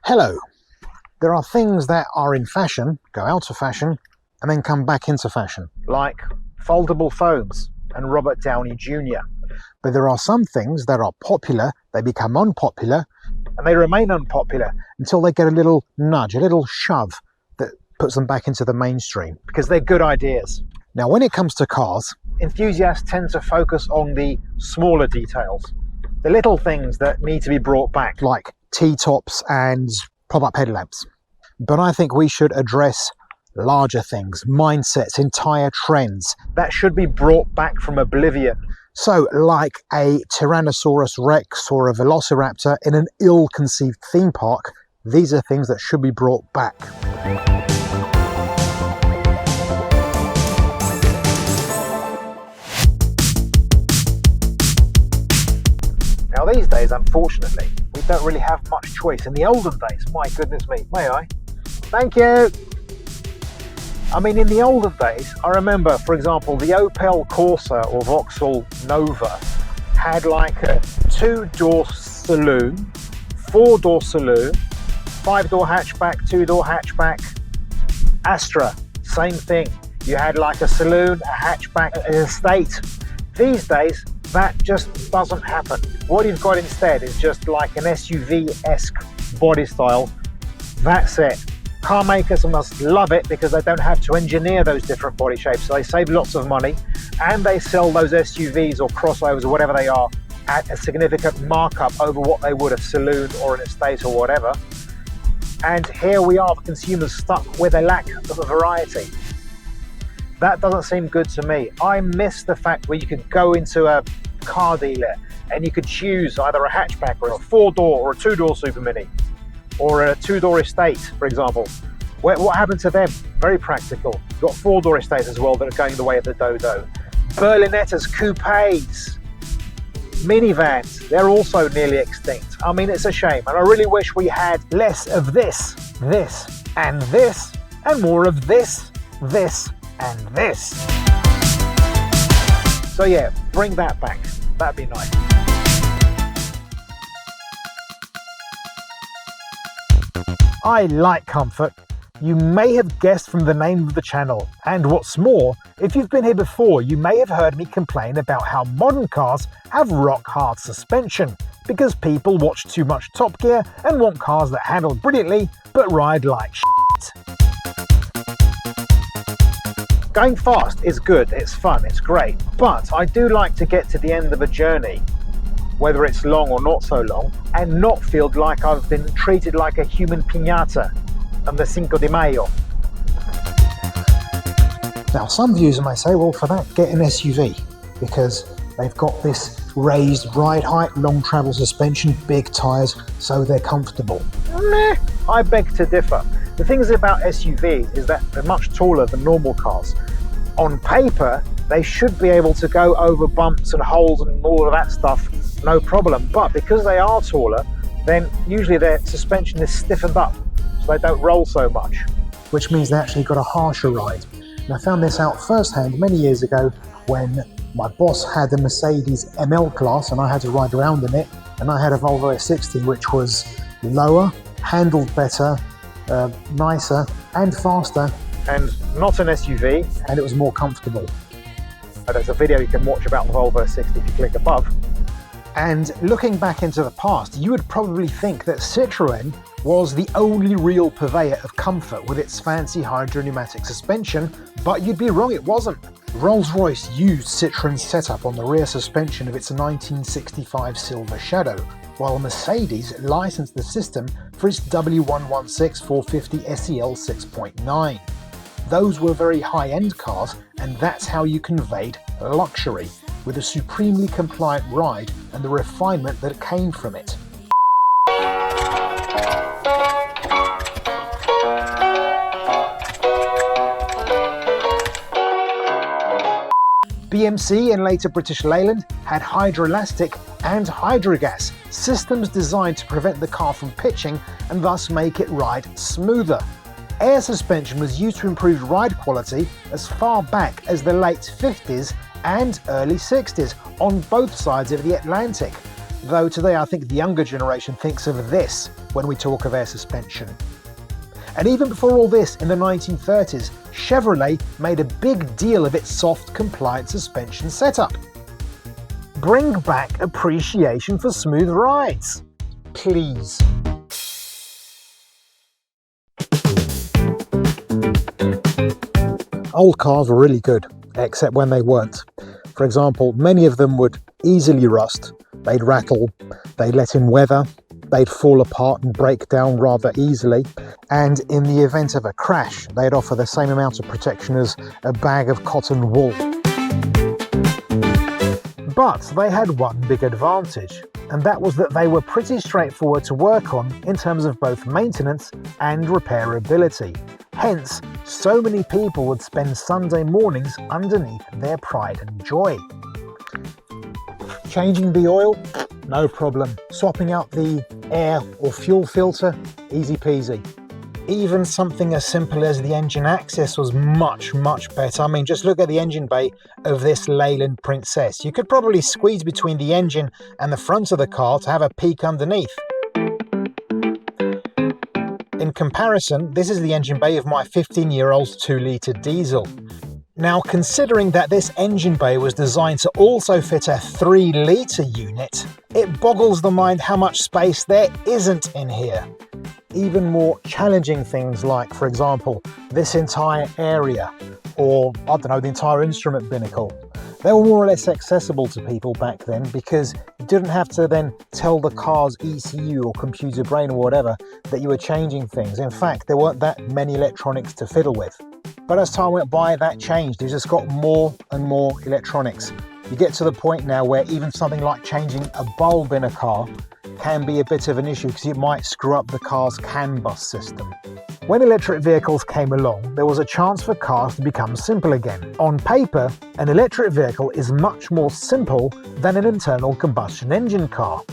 Hello. There are things that are in fashion, go out of fashion, and then come back into fashion, like foldable phones and Robert Downey Jr. But there are some things that are popular, they become unpopular, and they remain unpopular until they get a little nudge, a little shove that puts them back into the mainstream, because they're good ideas. Now, when it comes to cars, enthusiasts tend to focus on the smaller details, the little things that need to be brought back, like T-tops and pop-up headlamps. But I think we should address larger things, mindsets, entire trends that should be brought back from oblivion. So, like a Tyrannosaurus Rex or a velociraptor in an ill-conceived theme park, these are things that should be brought back. Now these days, unfortunately, we don't really have much choice. In the olden days, my goodness me, may I? Thank you! I mean, in the olden days, I remember, for example, the Opel Corsa or Vauxhall Nova had like a 2-door saloon, 4-door saloon, 5-door hatchback, 2-door hatchback. Astra, same thing. You had like a saloon, a hatchback, an estate. These days, that just doesn't happen. What you've got instead is just like an SUV-esque body style. That's it. Car makers must love it because they don't have to engineer those different body shapes, so they save lots of money, and they sell those SUVs or crossovers or whatever they are at a significant markup over what they would a saloon or an estate or whatever. And here we are, the consumers, stuck with a lack of variety. That doesn't seem good to me. I miss the fact where you could go into a car dealer and you could choose either a hatchback or a 4-door or a 2-door Super Mini or a 2-door estate, for example. What happened to them? Very practical. You've got 4-door estates as well that are going the way of the Dodo. Berlinettas, coupes, minivans, they're also nearly extinct. I mean, it's a shame, and I really wish we had less of this, and more of this, and this. So yeah, bring that back. That'd be nice. I like comfort. You may have guessed from the name of the channel. And what's more, if you've been here before, you may have heard me complain about how modern cars have rock-hard suspension, because people watch too much Top Gear and want cars that handle brilliantly but ride like shit. Going fast is good, it's fun, it's great, but I do like to get to the end of a journey, whether it's long or not so long, and not feel like I've been treated like a human piñata on the Cinco de Mayo. Now, some viewers may say, well, for that, get an SUV, because they've got this raised ride height, long travel suspension, big tyres, so they're comfortable. Meh, I beg to differ. The thing is about SUVs is that they're much taller than normal cars. On paper, they should be able to go over bumps and holes and all of that stuff, no problem. But because they are taller, then usually their suspension is stiffened up, so they don't roll so much. Which means they actually got a harsher ride. And I found this out firsthand many years ago when my boss had a Mercedes ML class and I had to ride around in it, and I had a Volvo S60 which was lower, handled better, nicer and faster, and not an SUV, and it was more comfortable. There's a video you can watch about the Volvo S60 if you click above. And looking back into the past, you would probably think that Citroën was the only real purveyor of comfort with its fancy hydropneumatic suspension, but you'd be wrong, it wasn't. Rolls-Royce used Citroën's setup on the rear suspension of its 1965 Silver Shadow, while Mercedes licensed the system for its W116 450 SEL 6.9. Those were very high-end cars, and that's how you conveyed luxury, with a supremely compliant ride and the refinement that came from it. BMC and later British Leyland had hydroelastic and hydrogas, systems designed to prevent the car from pitching and thus make it ride smoother. Air suspension was used to improve ride quality as far back as the late 50s and early 60s on both sides of the Atlantic, though today I think the younger generation thinks of this when we talk of air suspension. And even before all this, in the 1930s, Chevrolet made a big deal of its soft, compliant suspension setup. Bring back appreciation for smooth rides, please. Old cars were really good, except when they weren't. For example, many of them would easily rust, they'd rattle, they'd let in weather, they'd fall apart and break down rather easily, and in the event of a crash, they'd offer the same amount of protection as a bag of cotton wool. But they had one big advantage, and that was that they were pretty straightforward to work on in terms of both maintenance and repairability. Hence, so many people would spend Sunday mornings underneath their pride and joy. Changing the oil? No problem. Swapping out the air or fuel filter? Easy peasy. Even something as simple as the engine access was much better. I mean, just look at the engine bay of this Leyland Princess. You could probably squeeze between the engine and the front of the car to have a peek underneath. In comparison, this is the engine bay of my 15-year-old 2-litre diesel. Now, considering that this engine bay was designed to also fit a 3-litre unit, it boggles the mind how much space there isn't in here. Even more challenging things like, for example, this entire area, or, I don't know, the entire instrument binnacle. They were more or less accessible to people back then because you didn't have to then tell the car's ECU or computer brain or whatever that you were changing things. In fact, there weren't that many electronics to fiddle with. But as time went by, that changed. You just got more and more electronics. You get to the point now where even something like changing a bulb in a car can be a bit of an issue because it might screw up the car's CAN bus system. When electric vehicles came along, there was a chance for cars to become simple again. On paper, an electric vehicle is much more simple than an internal combustion engine car.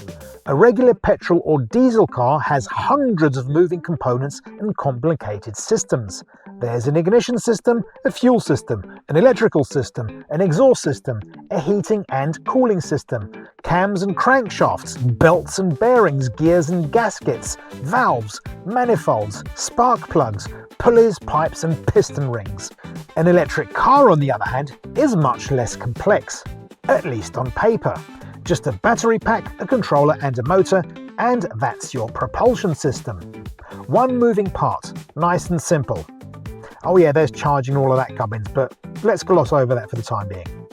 A regular petrol or diesel car has hundreds of moving components and complicated systems. There's an ignition system, a fuel system, an electrical system, an exhaust system, a heating and cooling system, cams and crankshafts, belts and bearings, gears and gaskets, valves, manifolds, spark plugs, pulleys, pipes and piston rings. An electric car, on the other hand, is much less complex, at least on paper. Just a battery pack, a controller and a motor, and that's your propulsion system. One moving part, nice and simple. Oh yeah, there's charging all of that gubbins, but let's gloss over that for the time being.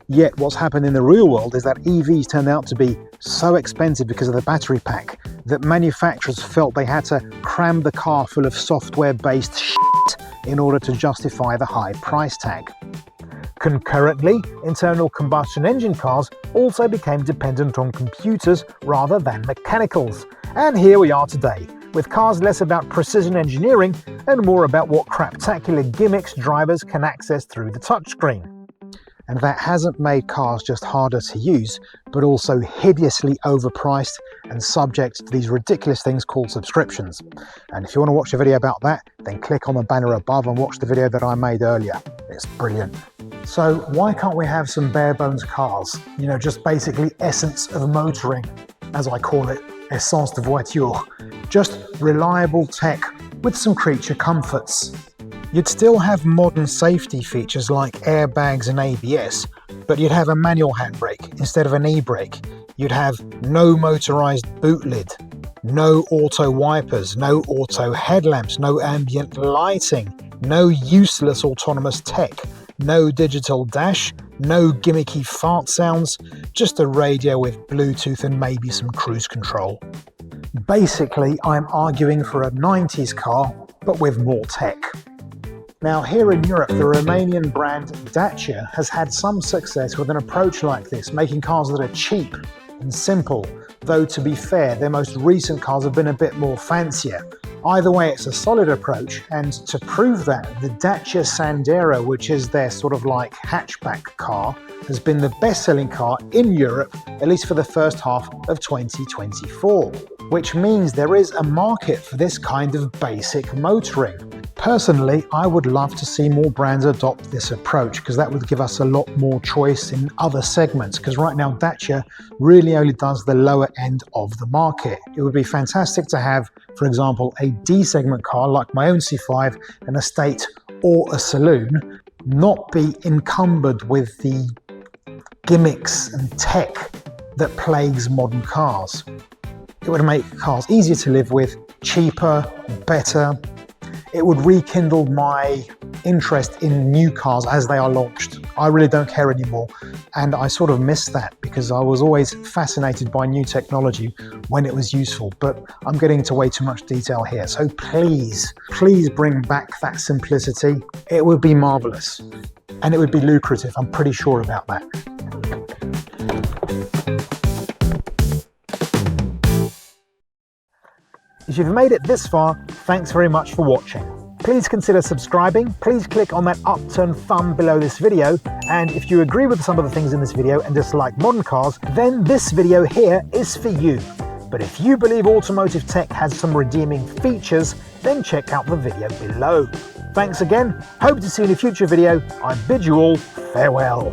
Yet what's happened in the real world is that EVs turned out to be so expensive because of the battery pack that manufacturers felt they had to cram the car full of software-based shit in order to justify the high price tag. Concurrently, internal combustion engine cars also became dependent on computers rather than mechanicals. And here we are today, with cars less about precision engineering and more about what craptacular gimmicks drivers can access through the touchscreen. And that hasn't made cars just harder to use, but also hideously overpriced and subject to these ridiculous things called subscriptions. And if you want to watch a video about that, then click on the banner above and watch the video that I made earlier. It's brilliant. So why can't we have some bare bones cars? You know, just basically essence of motoring, as I call it, essence de voiture. Just reliable tech with some creature comforts. You'd still have modern safety features like airbags and ABS, but you'd have a manual handbrake instead of an e-brake. You'd have no motorized boot lid, no auto wipers, no auto headlamps, no ambient lighting, no useless autonomous tech, no digital dash, no gimmicky fart sounds, just a radio with Bluetooth and maybe some cruise control. Basically, I'm arguing for a 90s car, but with more tech. Now, here in Europe, the Romanian brand Dacia has had some success with an approach like this, making cars that are cheap and simple, though to be fair, their most recent cars have been a bit more fancier. Either way, it's a solid approach, and to prove that, the Dacia Sandero, which is their sort of like hatchback car, has been the best-selling car in Europe, at least for the first half of 2024. Which means there is a market for this kind of basic motoring. Personally, I would love to see more brands adopt this approach because that would give us a lot more choice in other segments, because right now Dacia really only does the lower end of the market. It would be fantastic to have, for example, a D segment car like my own C5, an estate or a saloon, not be encumbered with the gimmicks and tech that plagues modern cars. It would make cars easier to live with, cheaper, better. It would rekindle my interest in new cars as they are launched. I really don't care anymore, and I sort of miss that because I was always fascinated by new technology when it was useful, but I'm getting into way too much detail here. So please bring back that simplicity. It would be marvelous, and it would be lucrative. I'm pretty sure about that. If you've made it this far, thanks very much for watching. Please consider subscribing, please click on that upturned thumb below this video, and if you agree with some of the things in this video and dislike modern cars, then this video here is for you. But if you believe automotive tech has some redeeming features, then check out the video below. Thanks again, hope to see you in a future video. I bid you all farewell.